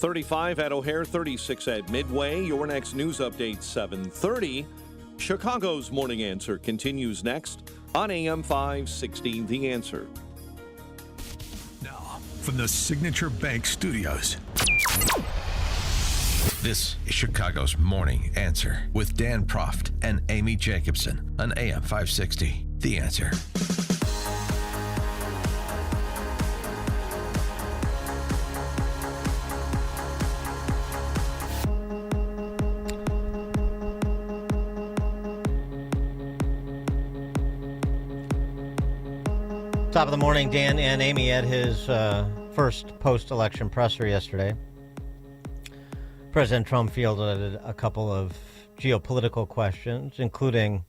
35 at O'Hare, 36 at Midway. Your next news update, 7:30. Chicago's Morning Answer continues next on AM 560, The Answer. Now, from the Signature Bank Studios. This is Chicago's Morning Answer with Dan Proft and Amy Jacobson on AM 560, The Answer. Top of the morning, Dan and Amy at his first post-election presser yesterday. President Trump fielded a couple of geopolitical questions, including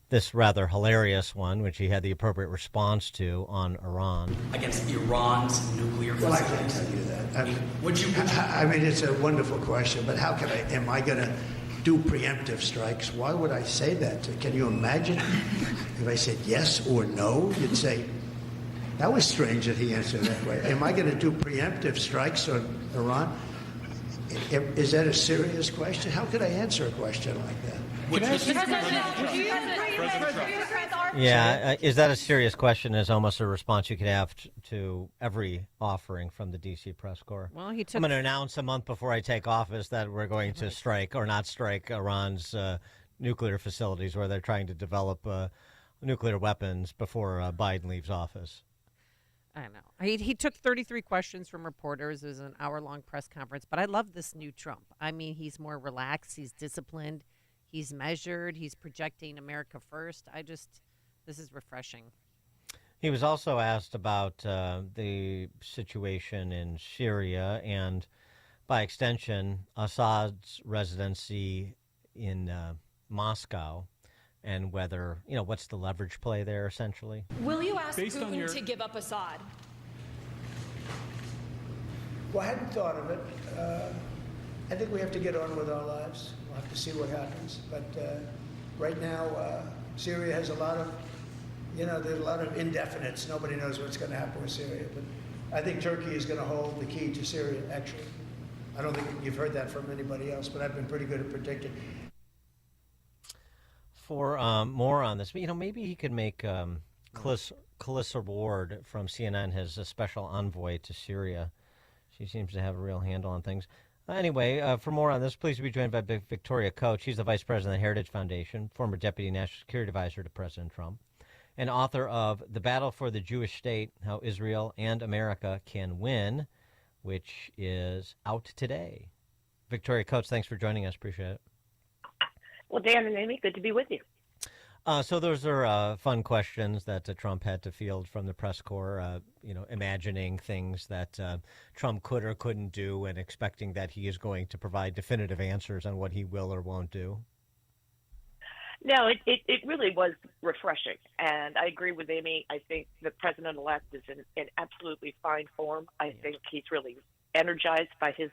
this rather hilarious one, which he had the appropriate response to on Iran. Against Iran's nuclear facilities. Well, I can't tell you that. I mean, it's a wonderful question, but how can am I going to do preemptive strikes? Why would I say that? Can you imagine if I said yes or no? You'd say, that was strange that he answered that way. Am I going to do preemptive strikes on Iran? Is that a serious question? How could I answer a question like that? Yeah, is that a serious question is almost a response you could have to every offering from the D.C. press corps. Well, I'm going to announce a month before I take office that we're going to strike or not strike Iran's nuclear facilities where they're trying to develop nuclear weapons before Biden leaves office. I don't know. He took 33 questions from reporters. It was an hour-long press conference. But I love this new Trump. I mean, he's more relaxed. He's disciplined. He's measured. He's projecting America first. This is refreshing. He was also asked about the situation in Syria and, by extension, Assad's residency in Moscow. And whether, what's the leverage play there, essentially? Will you ask Putin to give up Assad? Well, I hadn't thought of it. I think we have to get on with our lives. We'll have to see what happens. But right now, Syria has a lot of, there's a lot of indefinites. Nobody knows what's going to happen with Syria. But I think Turkey is going to hold the key to Syria, actually. I don't think you've heard that from anybody else, but I've been pretty good at predicting. For more on this, maybe he could make Calissa Ward from CNN his special envoy to Syria. She seems to have a real handle on things. Anyway, for more on this, please be joined by Victoria Coach. She's the vice president of the Heritage Foundation, former deputy national security advisor to President Trump, and author of The Battle for the Jewish State, How Israel and America Can Win, which is out today. Victoria Coach, thanks for joining us. Appreciate it. Well, Dan and Amy, good to be with you. So those are fun questions that Trump had to field from the press corps, imagining things that Trump could or couldn't do and expecting that he is going to provide definitive answers on what he will or won't do. No, it really was refreshing. And I agree with Amy. I think the president-elect is in absolutely fine form. I think he's really energized by his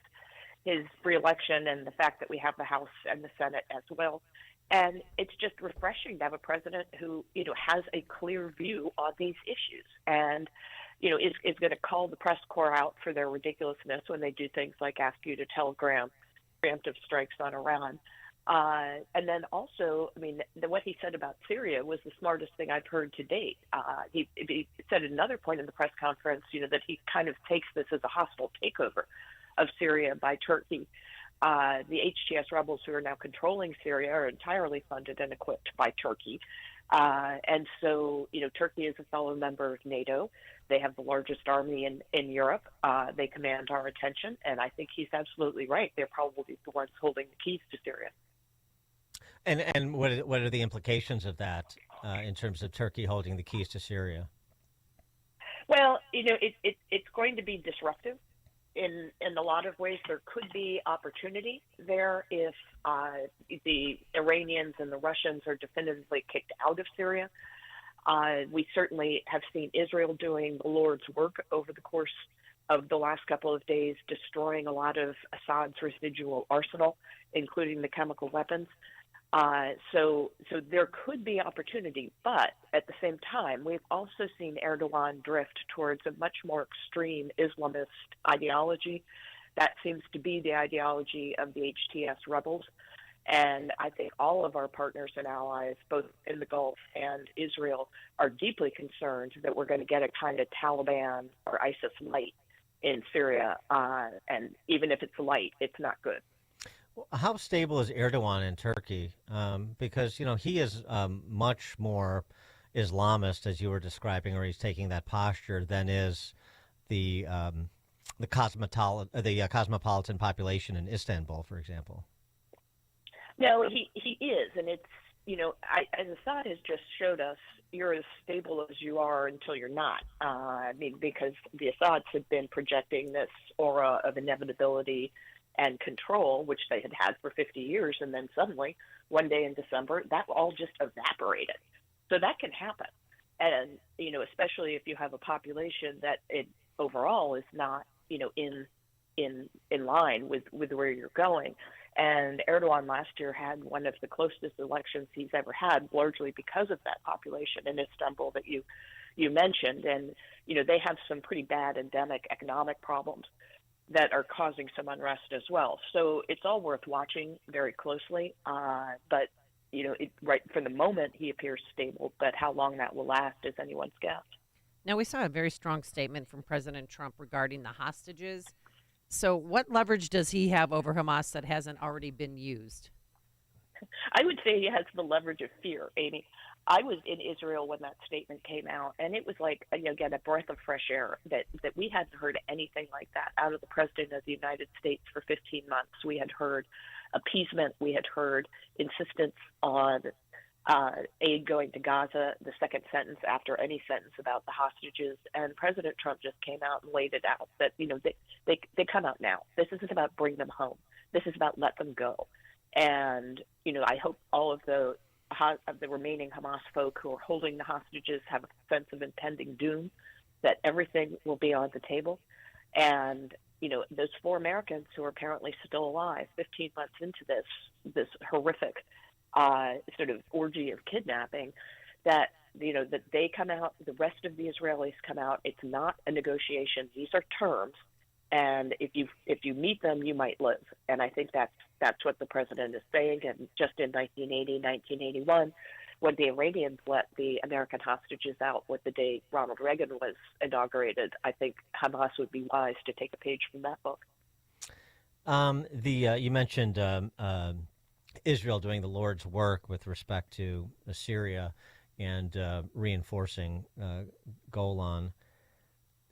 re-election and the fact that we have the House and the Senate as well. And it's just refreshing to have a president who, has a clear view on these issues and, is going to call the press corps out for their ridiculousness when they do things like ask you to telegram preemptive strikes on Iran. And then also, what he said about Syria was the smartest thing I've heard to date. He said at another point in the press conference, that he kind of takes this as a hostile takeover of Syria by Turkey. The HTS rebels who are now controlling Syria are entirely funded and equipped by Turkey. And so, Turkey is a fellow member of NATO. They have the largest army in Europe. They command our attention. And I think he's absolutely right. They're probably the ones holding the keys to Syria. And what are the implications of that in terms of Turkey holding the keys to Syria? Well, it's going to be disruptive. In a lot of ways, there could be opportunity there if the Iranians and the Russians are definitively kicked out of Syria. We certainly have seen Israel doing the Lord's work over the course of the last couple of days, destroying a lot of Assad's residual arsenal, including the chemical weapons. So there could be opportunity, but at the same time, we've also seen Erdogan drift towards a much more extreme Islamist ideology That seems to be the ideology of the HTS rebels. And I think all of our partners and allies, both in the Gulf and Israel, are deeply concerned that we're going to get a kind of Taliban or ISIS light in Syria. And even if it's light, it's not good. How stable is Erdogan in Turkey? Because, he is much more Islamist, as you were describing, or he's taking that posture, than is the cosmopolitan population in Istanbul, for example. No, he is, and it's as Assad has just showed us, you're as stable as you are until you're not. Because the Assads have been projecting this aura of inevitability and control, which they had for 50 years, and then suddenly, one day in December, that all just evaporated. So that can happen, and especially if you have a population that it overall is not in line with where you're going. And Erdogan last year had one of the closest elections he's ever had, largely because of that population in Istanbul that you mentioned. And they have some pretty bad endemic economic problems that are causing some unrest as well. So it's all worth watching very closely. But right for the moment, he appears stable. But how long that will last is anyone's guess. Now, we saw a very strong statement from President Trump regarding the hostages. So what leverage does he have over Hamas that hasn't already been used? I would say he has the leverage of fear, Amy. I was in Israel when that statement came out, and it was like, again, a breath of fresh air that we hadn't heard anything like that out of the President of the United States for 15 months. We had heard appeasement. We had heard insistence on aid going to Gaza, the second sentence after any sentence about the hostages. And President Trump just came out and laid it out that, they come out now. This isn't about bring them home. This is about let them go. And, I hope all of the remaining Hamas folk who are holding the hostages have a sense of impending doom, that everything will be on the table. And, those 4 Americans who are apparently still alive 15 months into this horrific sort of orgy of kidnapping, that that they come out, the rest of the Israelis come out. It's not a negotiation; these are terms, and if you meet them, you might live. And I think that's what the president is saying. And just in 1980, 1981, when the Iranians let the American hostages out, with the day Ronald Reagan was inaugurated, I think Hamas would be wise to take a page from that book. You mentioned Israel doing the Lord's work with respect to Syria and reinforcing Golan.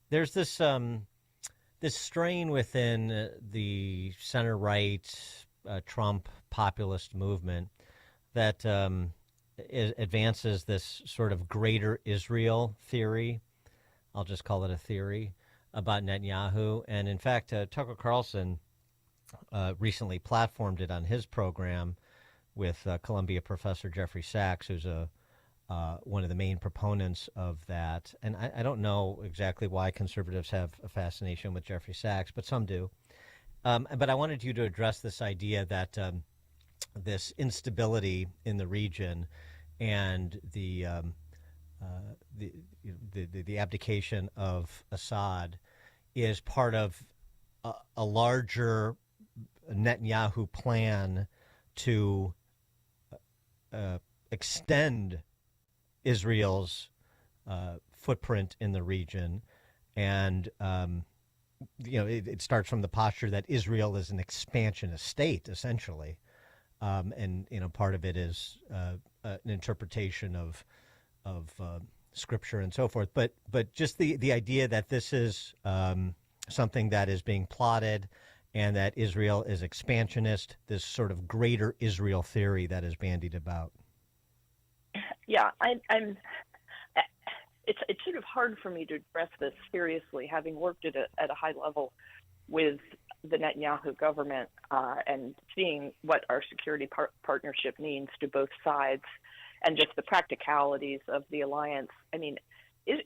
There's this strain within the center-right Trump populist movement that advances this sort of greater Israel theory. I'll just call it a theory about Netanyahu. And in fact, Tucker Carlson recently platformed it on his program with Columbia professor Jeffrey Sachs, who's one of the main proponents of that. And I don't know exactly why conservatives have a fascination with Jeffrey Sachs, but some do. But I wanted you to address this idea that this instability in the region and the abdication of Assad is part of a larger Netanyahu plan to extend Israel's footprint in the region. And, it starts from the posture that Israel is an expansionist state, essentially. And part of it is an interpretation of scripture and so forth. But just the idea that this is something that is being plotted and that Israel is expansionist, this sort of greater Israel theory that is bandied about. Yeah, it's sort of hard for me to address this seriously, having worked at a high level with the Netanyahu government and seeing what our security partnership means to both sides and just the practicalities of the alliance. I mean,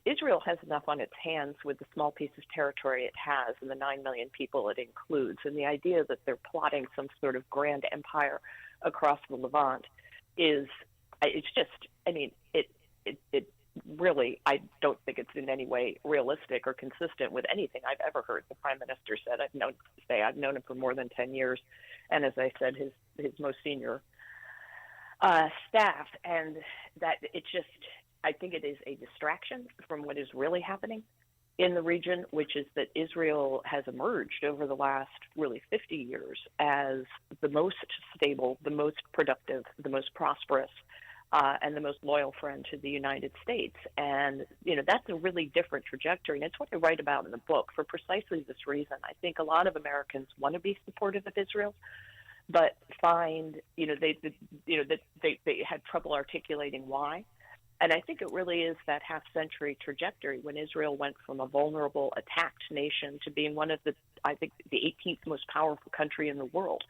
Israel has enough on its hands with the small piece of territory it has and the 9 million people it includes. And the idea that they're plotting some sort of grand empire across the Levant it's just, I mean, it really, I don't think it's in any way realistic or consistent with anything I've ever heard the prime minister said. I've known him for more than 10 years, and as I said, his most senior staff, and that it's just, I think it is a distraction from what is really happening in the region, which is that Israel has emerged over the last really 50 years as the most stable, the most productive, the most prosperous, and the most loyal friend to the United States. And, that's a really different trajectory. And it's what I write about in the book for precisely this reason. I think a lot of Americans want to be supportive of Israel, but find, that they had trouble articulating why. And I think it really is that half-century trajectory when Israel went from a vulnerable, attacked nation to being one of the 18th most powerful country in the world,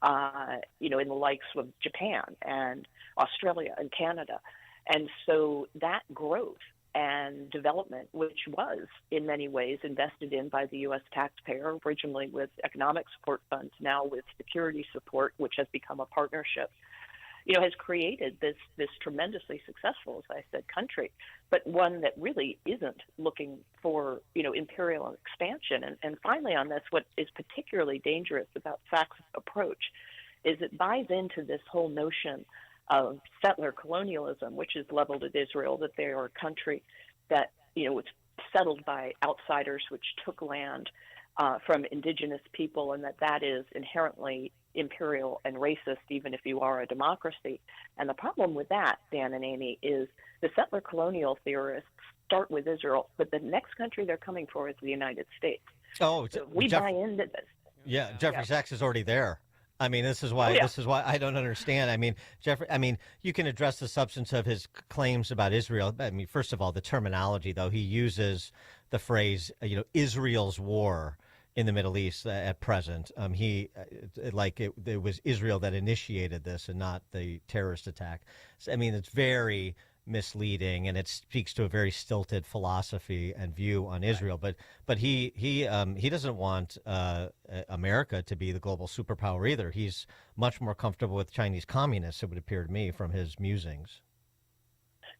in the likes of Japan and Australia and Canada. And so that growth and development, which was in many ways invested in by the U.S. taxpayer, originally with economic support funds, now with security support, which has become a partnership, has created this tremendously successful, as I said, country, but one that really isn't looking for, imperial expansion. And finally on this, what is particularly dangerous about Sachs' approach is it buys into this whole notion of settler colonialism, which is leveled at Israel, that they are a country that, was settled by outsiders, which took land from indigenous people, and that is inherently imperial and racist, even if you are a democracy. And the problem with that, Dan and Amy, is the settler colonial theorists start with Israel, but the next country they're coming for is the United States. Oh, so we buy into this. Yeah, Jeffrey Sachs is already there. I mean, this is why I don't understand. I mean, Jeffrey, you can address the substance of his claims about Israel. I mean, first of all, the terminology, though, he uses the phrase, Israel's war in the Middle East at present. It was Israel that initiated this and not the terrorist attack. So, I mean, it's very misleading, and it speaks to a very stilted philosophy and view on Israel. But he doesn't want America to be the global superpower either. He's much more comfortable with Chinese communists, it would appear to me, from his musings.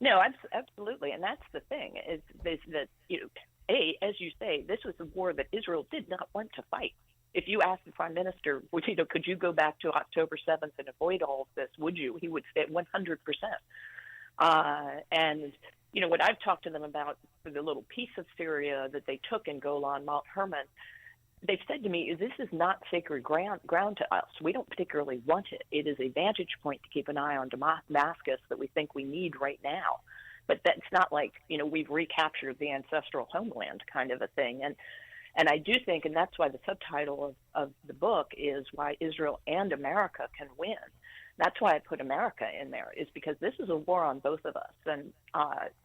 No, absolutely, and that's the thing is that as you say, this was a war that Israel did not want to fight. If you asked the prime minister, could you go back to October 7th and avoid all of this, would you? He would say 100%. And, what I've talked to them about for the little piece of Syria that they took in Golan, Mount Hermon, they've said to me, this is not sacred ground to us. We don't particularly want it. It is a vantage point to keep an eye on Damascus that we think we need right now. But that's not like, we've recaptured the ancestral homeland kind of a thing. And I do think, and that's why the subtitle of the book is Why Israel and America Can Win. That's why I put America in there, is because this is a war on both of us. And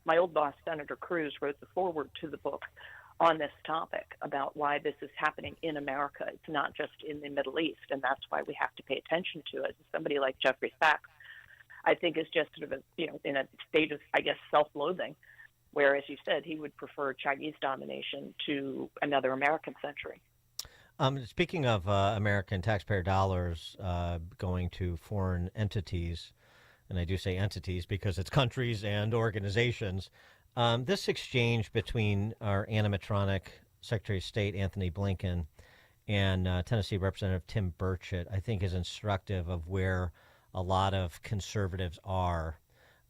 my old boss, Senator Cruz, wrote the foreword to the book on this topic about why this is happening in America. It's not just in the Middle East, and that's why we have to pay attention to it. Somebody like Jeffrey Sachs, I think, is just sort of in a state of, self-loathing, where, as you said, he would prefer Chinese domination to another American century. Speaking of American taxpayer dollars going to foreign entities, and I do say entities because it's countries and organizations, this exchange between our animatronic Secretary of State Anthony Blinken and Tennessee Representative Tim Burchett, I think, is instructive of where a lot of conservatives are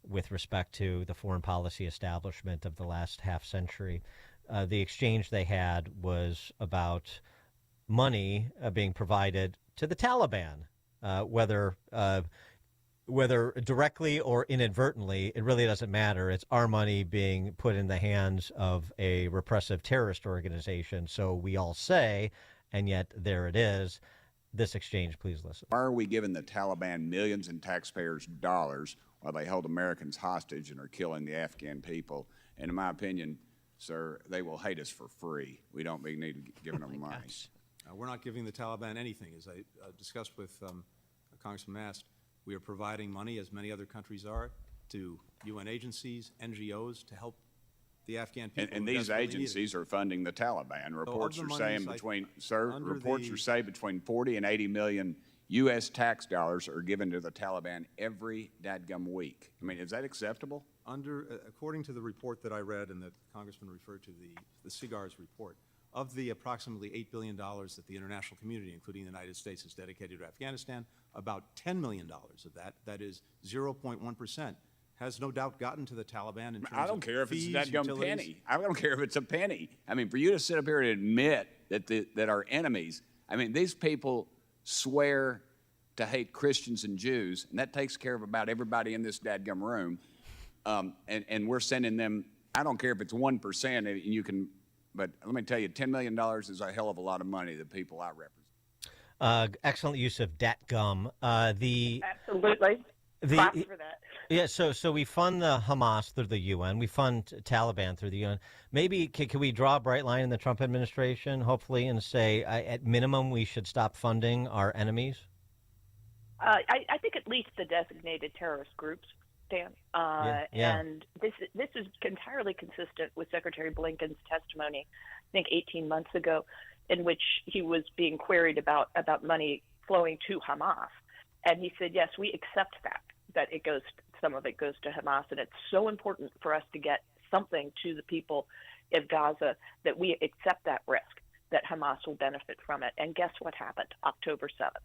with respect to the foreign policy establishment of the last half century. The exchange they had was about money being provided to the Taliban, whether directly or inadvertently, it really doesn't matter. It's our money being put in the hands of a repressive terrorist organization. So we all say, and yet there it is. This exchange, please listen. Why are we giving the Taliban millions in taxpayers' dollars while they hold Americans hostage and are killing the Afghan people? And in my opinion, sir, they will hate us for free. We don't need giving them money. We're not giving the Taliban anything. As I discussed with Congressman Mast, we are providing money, as many other countries are, to UN agencies, NGOs, to help the Afghan people. And these agencies are funding the Taliban. Reports are saying between 40 and 80 million U.S. tax dollars are given to the Taliban every dadgum week. I mean, is that acceptable? According to the report that I read and that Congressman referred to, the CIGAR's report, of the approximately $8 billion that the international community, including the United States, has dedicated to Afghanistan, about $10 million of that is 0.1%, has no doubt gotten to the Taliban in terms of I don't care if it's a fees, dadgum utilities. penny. I don't care if it's a penny. I mean, for you to sit up here and admit that our enemies, I mean, these people swear to hate Christians and Jews, and that takes care of about everybody in this dadgum room. And we're sending them, I don't care if it's 1%, and you can, but let me tell you, $10 million is a hell of a lot of money, the people I represent. Excellent use of dat gum. Absolutely. Props for that. Yeah, so we fund the Hamas through the UN. We fund Taliban through the UN. Maybe can we draw a bright line in the Trump administration, hopefully, and say, at minimum, we should stop funding our enemies? I think at least the designated terrorist groups, Dan. Yeah. And this is entirely consistent with Secretary Blinken's testimony, I think 18 months ago, in which he was being queried about money flowing to Hamas. And he said, yes, we accept that some of it goes to Hamas. And it's so important for us to get something to the people of Gaza that we accept that risk, that Hamas will benefit from it. And guess what happened? October 7th.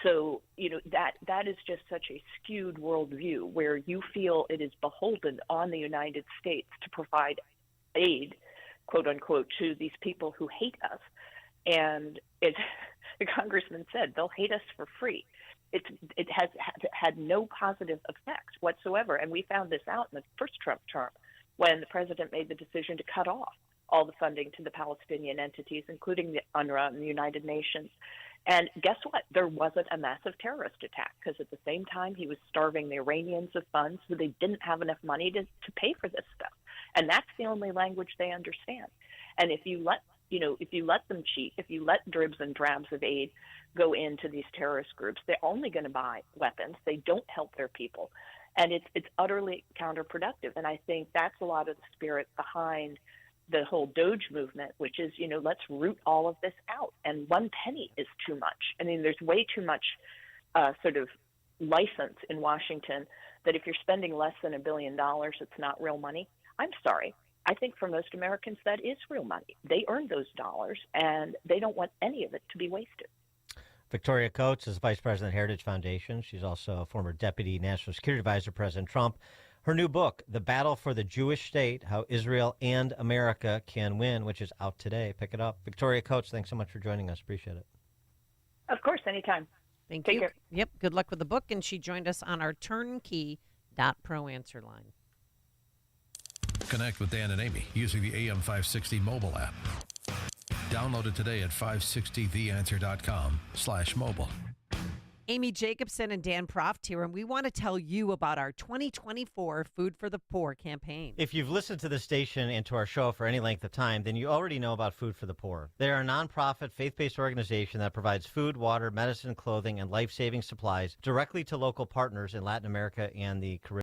So, that is just such a skewed worldview where you feel it is beholden on the United States to provide aid, quote unquote, to these people who hate us. And the congressman said they'll hate us for free. It has had no positive effect whatsoever. And we found this out in the first Trump term when the president made the decision to cut off all the funding to the Palestinian entities, including the UNRWA and the United Nations. And guess what? There wasn't a massive terrorist attack because at the same time he was starving the Iranians of funds, so they didn't have enough money to pay for this stuff. And that's the only language they understand. And if you let them cheat, if you let dribs and drabs of aid go into these terrorist groups, they're only going to buy weapons. They don't help their people. And it's utterly counterproductive. And I think that's a lot of the spirit behind the whole Doge movement, which is, let's root all of this out. And 1 penny is too much. I mean, there's way too much sort of license in Washington that if you're spending less than $1 billion, it's not real money. I'm sorry. I think for most Americans, that is real money. They earned those dollars, and they don't want any of it to be wasted. Victoria Coates is Vice President of Heritage Foundation. She's also a former Deputy National Security Advisor, President Trump. Her new book, The Battle for the Jewish State, How Israel and America Can Win, which is out today. Pick it up. Victoria Coates, thanks so much for joining us. Appreciate it. Of course, anytime. Take you. Care. Yep, good luck with the book. And she joined us on our turnkey.pro answer line. Connect with Dan and Amy using the AM 560 mobile app. Download it today at 560theanswer.com/mobile. Amy Jacobson and Dan Proft here, and we want to tell you about our 2024 Food for the Poor campaign. If you've listened to the station and to our show for any length of time, then you already know about Food for the Poor. They're a nonprofit, faith-based organization that provides food, water, medicine, clothing, and life-saving supplies directly to local partners in Latin America and the Caribbean.